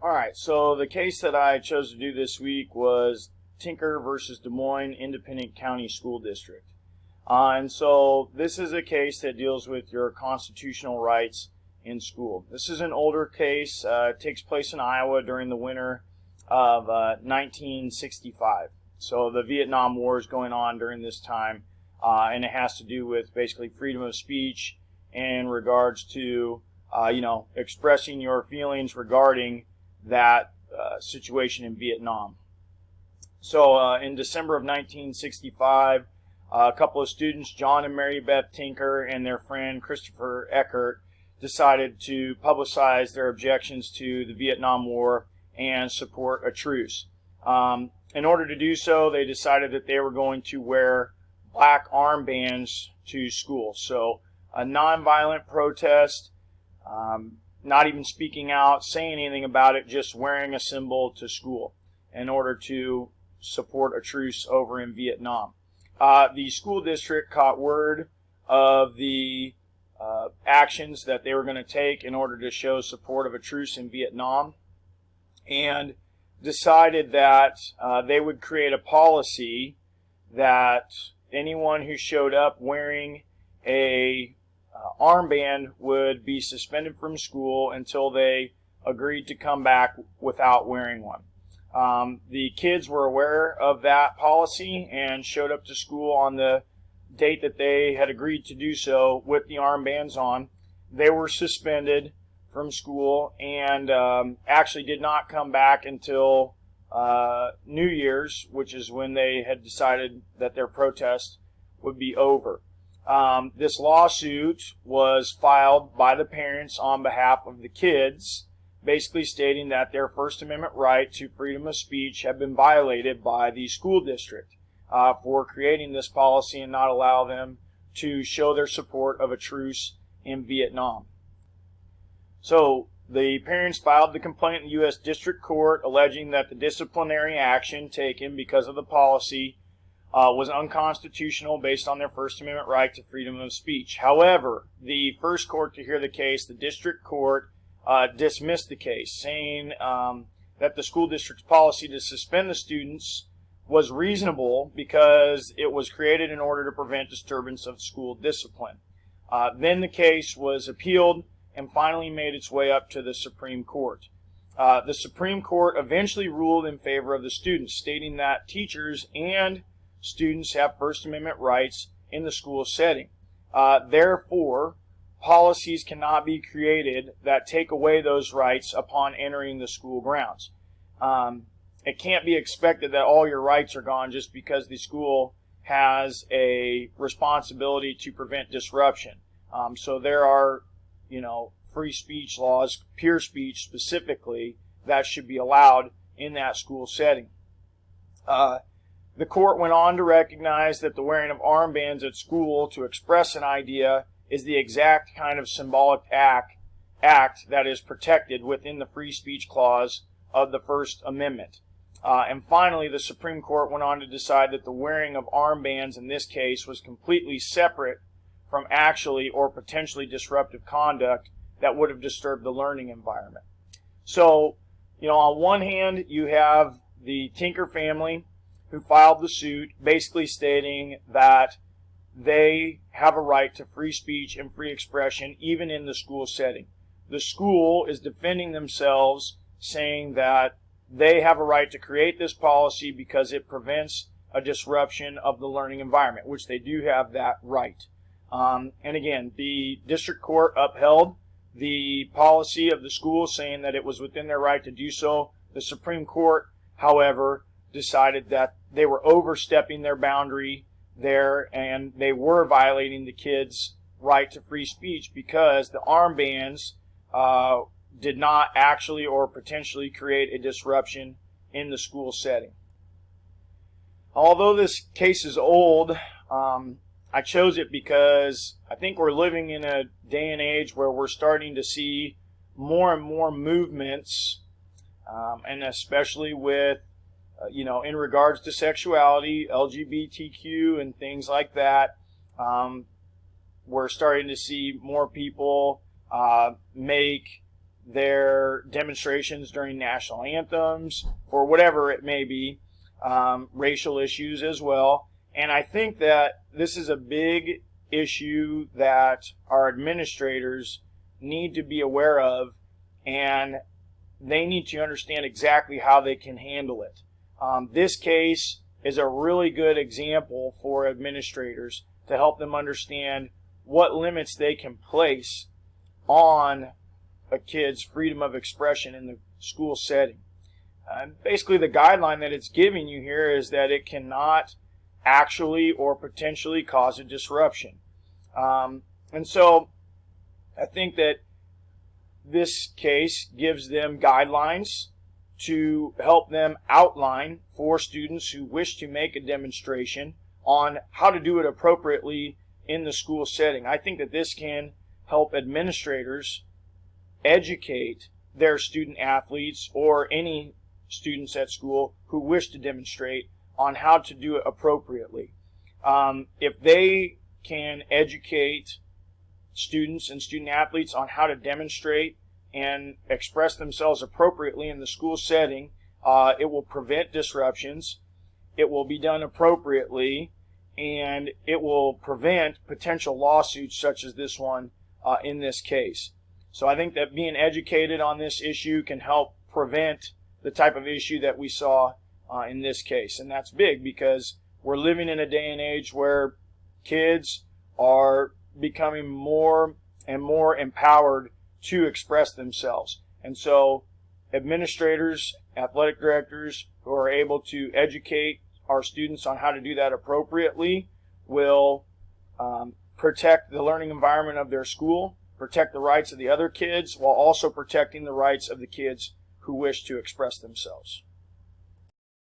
All right, so the case that I chose to do this week was Tinker versus Des Moines Independent County School District. And so this is a case that deals with your constitutional rights in school. This is an older case. It takes place in Iowa during the winter of 1965. So the Vietnam War is going on during this time, and it has to do with basically freedom of speech in regards to, expressing your feelings regarding that situation in Vietnam. So in December of 1965, a couple of students, John and Mary Beth Tinker, and their friend Christopher Eckert, decided to publicize their objections to the Vietnam War and support a truce. In order to do so, they decided that they were going to wear black armbands to school. So a nonviolent protest, not even speaking out, saying anything about it, just wearing a symbol to school in order to support a truce over in Vietnam. The school district caught word of the actions that they were going to take in order to show support of a truce in Vietnam, and decided that they would create a policy that anyone who showed up wearing a armband would be suspended from school until they agreed to come back without wearing one. The kids were aware of that policy and showed up to school on the date that they had agreed to do so with the armbands on. They were suspended from school and actually did not come back until New Year's, which is when they had decided that their protest would be over. This lawsuit was filed by the parents on behalf of the kids, basically stating that their First Amendment right to freedom of speech had been violated by the school district for creating this policy and not allow them to show their support of a truce in Vietnam. So the parents filed the complaint in the U.S. District Court alleging that the disciplinary action taken because of the policy was unconstitutional based on their First Amendment right to freedom of speech. However, the first court to hear the case, the district court, dismissed the case, saying that the school district's policy to suspend the students was reasonable because it was created in order to prevent disturbance of school discipline. Then the case was appealed and finally made its way up to the Supreme Court. The Supreme Court eventually ruled in favor of the students, stating that teachers and students have First Amendment rights in the school setting. Therefore, policies cannot be created that take away those rights upon entering the school grounds. It can't be expected that all your rights are gone just because the school has a responsibility to prevent disruption. So there are, free speech laws, pure speech specifically, that should be allowed in that school setting. The court went on to recognize that the wearing of armbands at school to express an idea is the exact kind of symbolic act that is protected within the free speech clause of the First Amendment. And finally, the Supreme Court went on to decide that the wearing of armbands in this case was completely separate from actually or potentially disruptive conduct that would have disturbed the learning environment. So, on one hand, you have the Tinker family who filed the suit, basically stating that they have a right to free speech and free expression even in the school setting. The school is defending themselves, saying that they have a right to create this policy because it prevents a disruption of the learning environment, which they do have that right. And again, the district court upheld the policy of the school, saying that it was within their right to do so. The Supreme Court, however, decided that they were overstepping their boundary there and they were violating the kids' right to free speech because the armbands did not actually or potentially create a disruption in the school setting. Although this case is old, I chose it because I think we're living in a day and age where we're starting to see more and more movements, and especially with in regards to sexuality, LGBTQ and things like that, we're starting to see more people make their demonstrations during national anthems, or whatever it may be, racial issues as well. And I think that this is a big issue that our administrators need to be aware of, and they need to understand exactly how they can handle it. This case is a really good example for administrators to help them understand what limits they can place on a kid's freedom of expression in the school setting. Basically, the guideline that it's giving you here is that it cannot actually or potentially cause a disruption. And so I think that this case gives them guidelines to help them outline for students who wish to make a demonstration on how to do it appropriately in the school setting. I think that this can help administrators educate their student athletes or any students at school who wish to demonstrate on how to do it appropriately. If they can educate students and student athletes on how to demonstrate and express themselves appropriately in the school setting, it will prevent disruptions, it will be done appropriately, and it will prevent potential lawsuits such as this one in this case. So I think that being educated on this issue can help prevent the type of issue that we saw in this case. And that's big because we're living in a day and age where kids are becoming more and more empowered to express themselves. And so administrators, athletic directors who are able to educate our students on how to do that appropriately will protect the learning environment of their school, protect the rights of the other kids, while also protecting the rights of the kids who wish to express themselves.